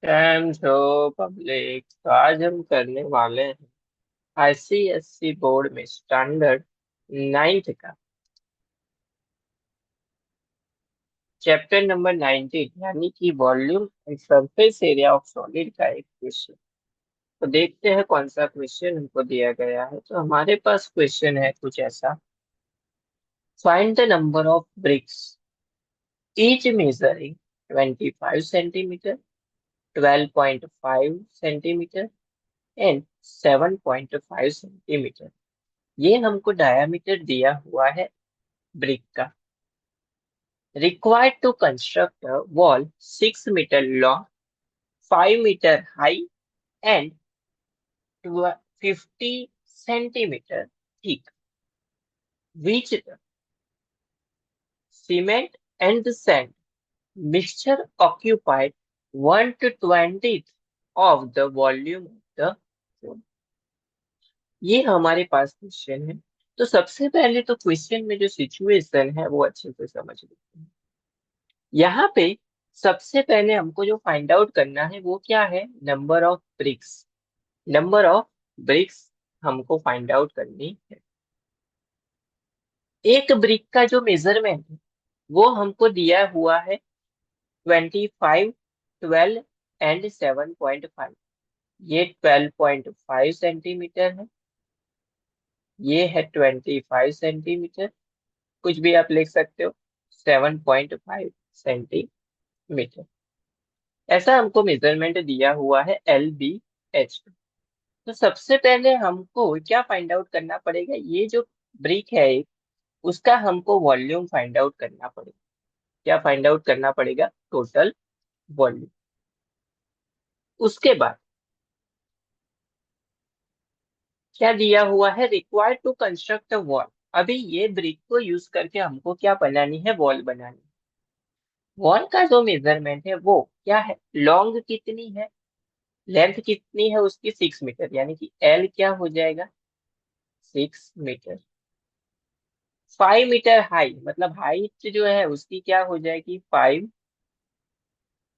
Cam छो public. तो आज हम करने वाले हैं आईसीएससी बोर्ड में स्टैंडर्ड नाइन्थ का चैप्टर नंबर 19 यानी कि volume and surface area of solid का एक क्वेश्चन। तो देखते हैं कौन सा क्वेश्चन हमको दिया गया है। तो हमारे पास क्वेश्चन है कुछ ऐसा। Find the number of bricks each measuring 25 centimetre, 12.5 centimetre and 7.5 centimetre. ये हमको डायमीटर दिया हुआ है ब्रिक का। Required to construct a wall 6 metre long, 5 metre high and 50 centimetre thick, which cement and sand mixture occupied 1/20 of the volume of the wall। ये हमारे पास question है। तो सबसे पहले तो क्वेश्चन में जो सिचुएशन है वो अच्छे से समझ लेते हैं। यहाँ पे सबसे पहले हमको जो फाइंड आउट करना है वो क्या है, number of BRICS. Number of BRICS हमको फाइंड आउट करनी है। एक ब्रिक का जो मेजरमेंट है वो हमको दिया हुआ है 25, 12 एंड 7.5। ये 12.5 सेंटीमीटर है, ये है 25 सेंटीमीटर, कुछ भी आप लिख सकते हो, 7.5 सेंटीमीटर। ऐसा हमको मेजरमेंट दिया हुआ है LBH। तो सबसे पहले हमको क्या फाइंड आउट करना पड़ेगा, ये जो ब्रिक है एक, उसका हमको वॉल्यूम फाइंड आउट करना पड़ेगा। क्या फाइंड आउट करना पड़ेगा, टोटल वॉल्यूम। उसके बाद क्या दिया हुआ है, required to construct a wall. अभी ये ब्रिक को यूज करके हमको क्या बनानी है, वॉल बनानी है। वॉल का जो मेजरमेंट है वो क्या है, लॉन्ग कितनी है, लेंथ कितनी है उसकी 6 मीटर, यानी कि L क्या हो जाएगा, 6 मीटर। 5 मीटर हाई मतलब हाइट जो है उसकी क्या हो जाएगी, 5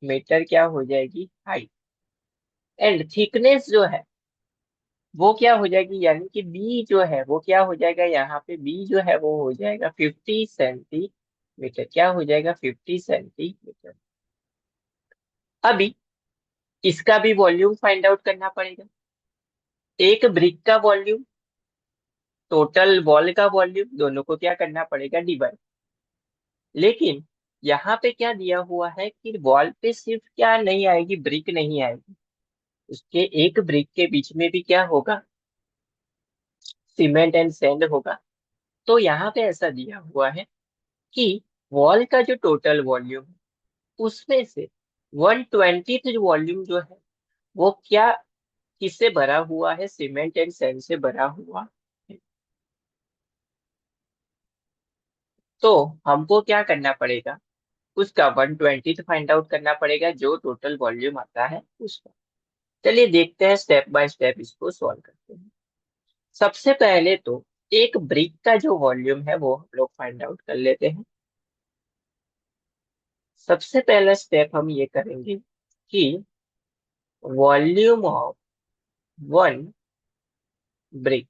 मीटर क्या हो जाएगी हाइट। एंड थिकनेस जो है वो क्या हो जाएगी, यानी कि बी जो है वो क्या हो जाएगा, यहाँ पे बी जो है वो हो जाएगा 50 सेंटीमीटर। क्या हो जाएगा, 50 सेंटीमीटर। अभी इसका भी वॉल्यूम फाइंड आउट करना पड़ेगा। एक ब्रिक का वॉल्यूम, टोटल वॉल का वॉल्यूम, दोनों को क्या करना पड़ेगा, डिवाइड। लेकिन यहाँ पे क्या दिया हुआ है कि वॉल पे सिर्फ क्या नहीं आएगी, ब्रिक नहीं आएगी, उसके एक ब्रिक के बीच में भी क्या होगा, सीमेंट एंड सैंड होगा। तो यहाँ पे ऐसा दिया हुआ है कि वॉल का जो टोटल वॉल्यूम है उसमें से 1/20 जो वॉल्यूम जो है वो क्या, किससे भरा हुआ है, सीमेंट एंड सैंड से भरा हुआ है। तो हमको क्या करना पड़ेगा, उसका 1/20 फाइंड आउट करना पड़ेगा, जो टोटल वॉल्यूम आता है उसका। चलिए देखते हैं, स्टेप बाय स्टेप इसको सॉल्व करते हैं। सबसे पहले तो एक ब्रिक का जो वॉल्यूम है वो हम लोग फाइंड आउट कर लेते हैं। सबसे पहला स्टेप हम ये करेंगे कि वॉल्यूम ऑफ वन ब्रिक,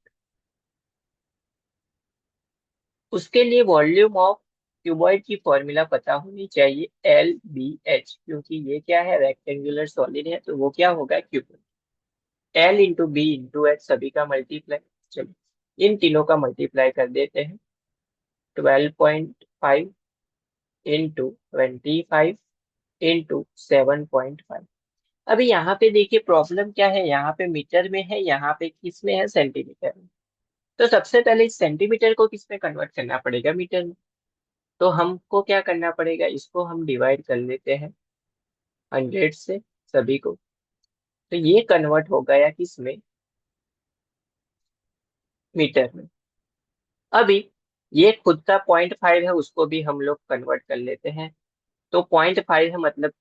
उसके लिए वॉल्यूम ऑफ क्यूबॉइड की फॉर्मूला पता होनी चाहिए, LBH, क्योंकि ये क्या है, रेक्टेंगुलर सॉलिड है, तो वो क्या होगा, cuboid. L into B into H सभी का मल्टीप्लाई। चलिए इन तीनों का मल्टीप्लाई कर देते हैं। 12.5 इंटू 25 इंटू 7.5। अभी यहाँ पे देखिए प्रॉब्लम क्या है, यहाँ पे मीटर में है, यहाँ पे किस में है, सेंटीमीटर में। तो सबसे पहले इस सेंटीमीटर को किस में कन्वर्ट करना पड़ेगा, मीटर में। तो हमको क्या करना पड़ेगा, इसको हम डिवाइड कर लेते हैं 100 से, सभी को। तो ये कन्वर्ट हो गया किस में, मीटर में। अभी ये खुद का 0.5 है, उसको भी हम लोग कन्वर्ट कर लेते हैं। तो 0.5 है मतलब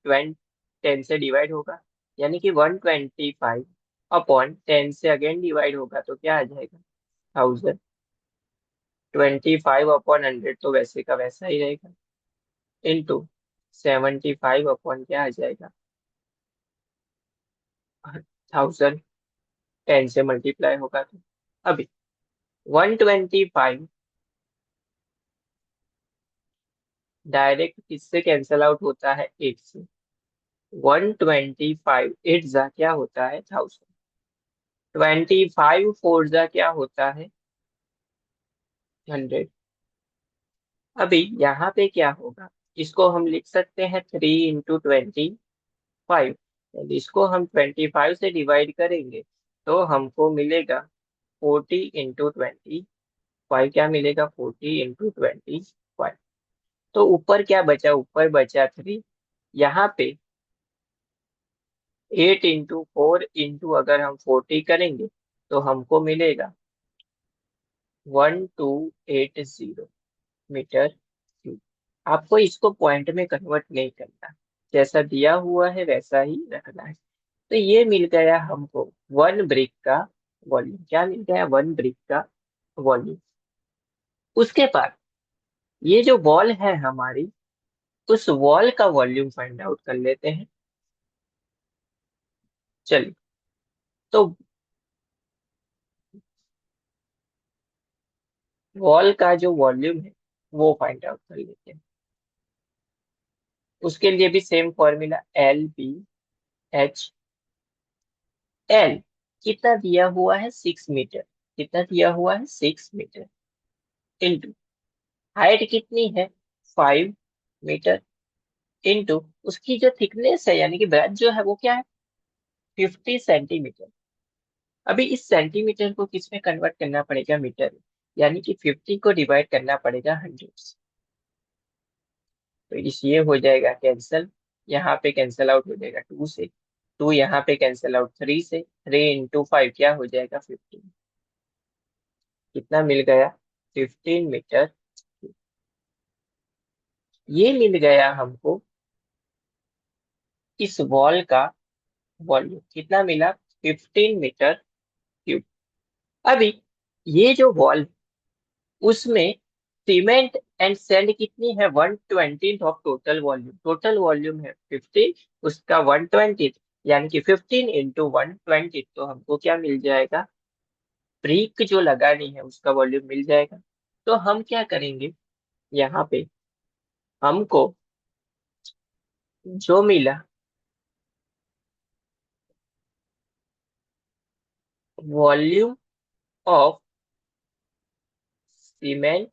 10 से डिवाइड होगा, यानी कि 125/10 से अगेन डिवाइड होगा, तो क्या आ जाएगा, 1000। 25/100 तो वैसे का वैसा ही रहेगा, इंटू 75 अपॉन क्या आ जाएगा, 1000 10 से मल्टीप्लाई होगा तो अभी 125 डायरेक्ट किससे कैंसल आउट होता है, 8 से। 125 8 जा क्या होता है 1000। 25 4 जा क्या होता है 100। अभी यहाँ पे क्या होगा, इसको हम लिख सकते हैं 3 into 25। यदि इसको हम 25 से डिवाइड करेंगे तो हमको मिलेगा 40 into 25। क्या मिलेगा 40 into 25। तो ऊपर क्या बचा, ऊपर बचा 3। यहाँ पे 8 into 4 अगर हम 40 करेंगे तो हमको मिलेगा 1280 मीटर क्यूब। आपको इसको पॉइंट में कन्वर्ट नहीं करना, जैसा दिया हुआ है वैसा ही रखना है। तो ये मिल गया हमको वन ब्रिक का वॉल्यूम। क्या मिल गया, वन ब्रिक का वॉल्यूम। उसके बाद ये जो वॉल है हमारी, उस वॉल का वॉल्यूम फाइंड आउट कर लेते हैं। चलिए, तो वॉल का जो वॉल्यूम है वो फाइंड आउट कर लेते हैं। उसके लिए भी same formula, LB H। L कितना दिया हुआ है 6 मीटर। कितना दिया हुआ है 6 मीटर। इंटू हाइट कितनी है 5 मीटर। इंटू उसकी जो थिकनेस है यानी कि ब्रेथ जो है वो क्या है 50 सेंटीमीटर। अभी इस सेंटीमीटर को किस में कन्वर्ट करना पड़ेगा, मीटर में। यानी कि 50 को डिवाइड करना पड़ेगा 100 से। तो इस ये हो जाएगा कैंसल। यहाँ पे कैंसल आउट हो जाएगा 2 से। 2 यहाँ पे कैंसल आउट 3 से। 3 into 5 क्या हो जाएगा 15। कितना मिल गया 15 मीटर। ये मिल गया हमको इस वॉल का वॉल्यूम। कितना मिला 15 मीटर क्यूब। अभी ये जो वॉल, उसमें सीमेंट एंड सैंड कितनी है 1/20 of total volume. Total volume है 15, उसका 1/20 यानी कि 15 into 1/20। तो हमको क्या मिल जाएगा, ब्रिक जो लगानी है उसका वॉल्यूम मिल जाएगा। तो हम क्या करेंगे, यहाँ पे हमको जो मिला volume of cement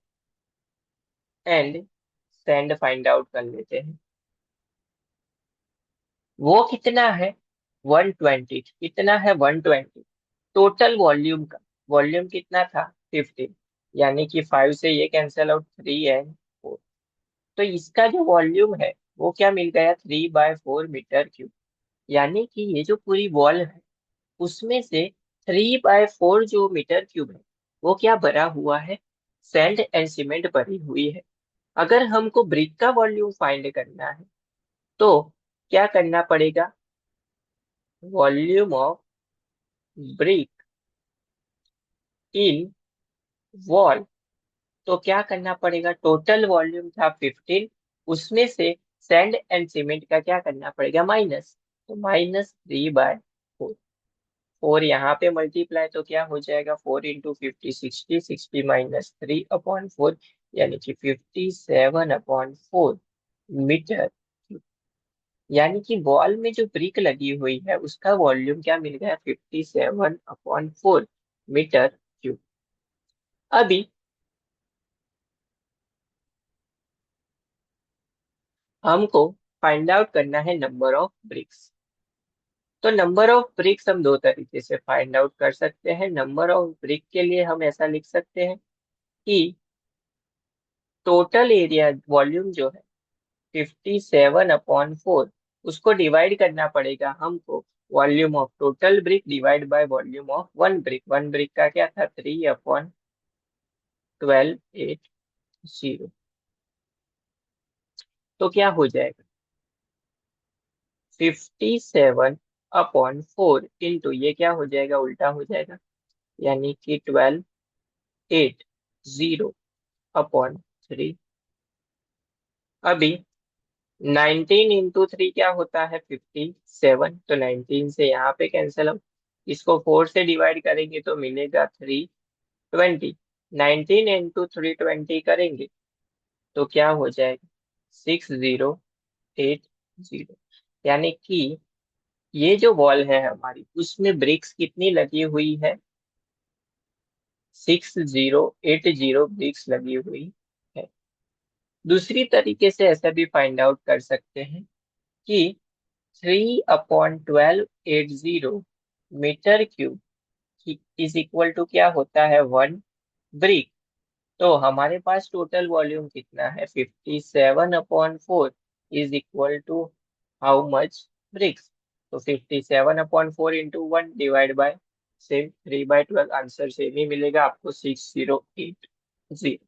and sand find out कर लेते हैं। वो कितना है 120। कितना है 120 टोटल वॉल्यूम का। वॉल्यूम कितना था 15, यानी कि 5 से ये कैंसल आउट 3 and 4। तो इसका जो वॉल्यूम है वो क्या मिल गया 3/4 मीटर क्यूब। यानी कि ये जो पूरी वॉल है उसमें से 3/4 जो मीटर क्यूब है वो क्या भरा हुआ है, सैंड एंड सीमेंट भरी हुई है। अगर हमको ब्रिक का वॉल्यूम फाइंड करना है तो क्या करना पड़ेगा, volume of brick in wall. तो क्या करना पड़ेगा, टोटल वॉल्यूम था 15, उसमें से सैंड एंड सीमेंट का क्या करना पड़ेगा माइनस। तो -3/4। 4 यहाँ पे मल्टीप्लाई तो क्या हो जाएगा 4 into 50 60। 60 - 3/4 यानी कि 57/4 मीटर। यानी कि वॉल में जो ब्रिक लगी हुई है उसका वॉल्यूम क्या मिल गया 57/4 मीटर क्यूब। अभी हमको फाइंड आउट करना है नंबर ऑफ ब्रिक्स। तो नंबर ऑफ ब्रिक्स हम दो तरीके से फाइंड आउट कर सकते हैं। नंबर ऑफ ब्रिक के लिए हम ऐसा लिख सकते हैं कि टोटल एरिया वॉल्यूम जो है 57/4, उसको डिवाइड करना पड़ेगा हमको volume of total brick divide by volume of one brick. One brick का क्या था 3/12,8 0। तो क्या हो जाएगा 57/4 इंटू ये क्या हो जाएगा, उल्टा हो जाएगा, यानी कि 12,8 0/3। अभी 19 इंटू थ्री क्या होता है 57, तो 19 से यहाँ पे कैंसिल हो, इसको 4 से डिवाइड करेंगे तो मिलेगा 320। 19 इंटू 320 करेंगे तो क्या हो जाएगा 6080। यानी कि ये जो वॉल है हमारी उसमें ब्रिक्स कितनी लगी हुई है, 6080 ब्रिक्स लगी हुई है। दूसरी तरीके से ऐसा भी फाइंड आउट कर सकते हैं कि 3/1280 metre cube is equal to क्या होता है 1 ब्रिक। तो हमारे पास टोटल वॉल्यूम कितना है 57/4 is equal to how much bricks. तो 57/4 into 1 divide by same 3/12, answer same ही मिलेगा आपको 6080।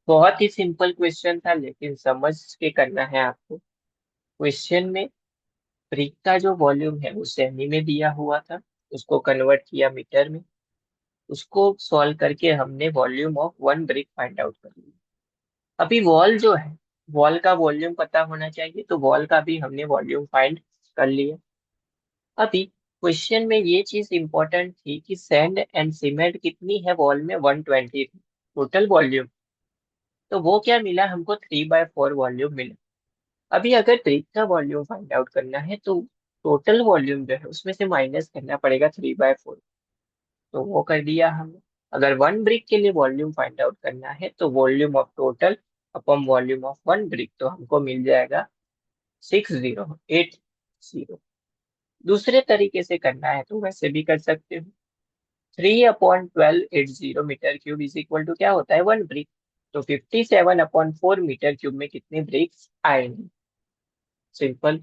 बहुत ही सिंपल क्वेश्चन था लेकिन समझ के करना है आपको। क्वेश्चन में ब्रिक का जो वॉल्यूम है वो सेमी में दिया हुआ था, उसको कन्वर्ट किया मीटर में, उसको सॉल्व करके हमने volume of 1 brick find out कर लिया। अभी वॉल जो है, वॉल का वॉल्यूम पता होना चाहिए, तो वॉल का भी हमने वॉल्यूम फाइंड कर लिया। अभी क्वेश्चन में ये चीज इंपॉर्टेंट थी कि सैंड एंड सीमेंट कितनी है वॉल में 120 थी टोटल वॉल्यूम, तो वो क्या मिला हमको 3/4 वॉल्यूम मिला। अभी अगर ब्रिक का वॉल्यूम फाइंड आउट करना है तो टोटल वॉल्यूम जो है उसमें से माइनस करना पड़ेगा 3/4, तो वो कर दिया हमने। अगर 1 ब्रिक के लिए वॉल्यूम फाइंड आउट करना है तो volume of total upon volume of 1 brick, तो हमको मिल जाएगा 6080। दूसरे तरीके से करना है तो वैसे भी कर सकते हो, 3/1280 metre cube is equal to क्या होता है 1 ब्रिक। तो 57/4 मीटर क्यूब में कितने ब्रिक्स आएंगे, सिंपल।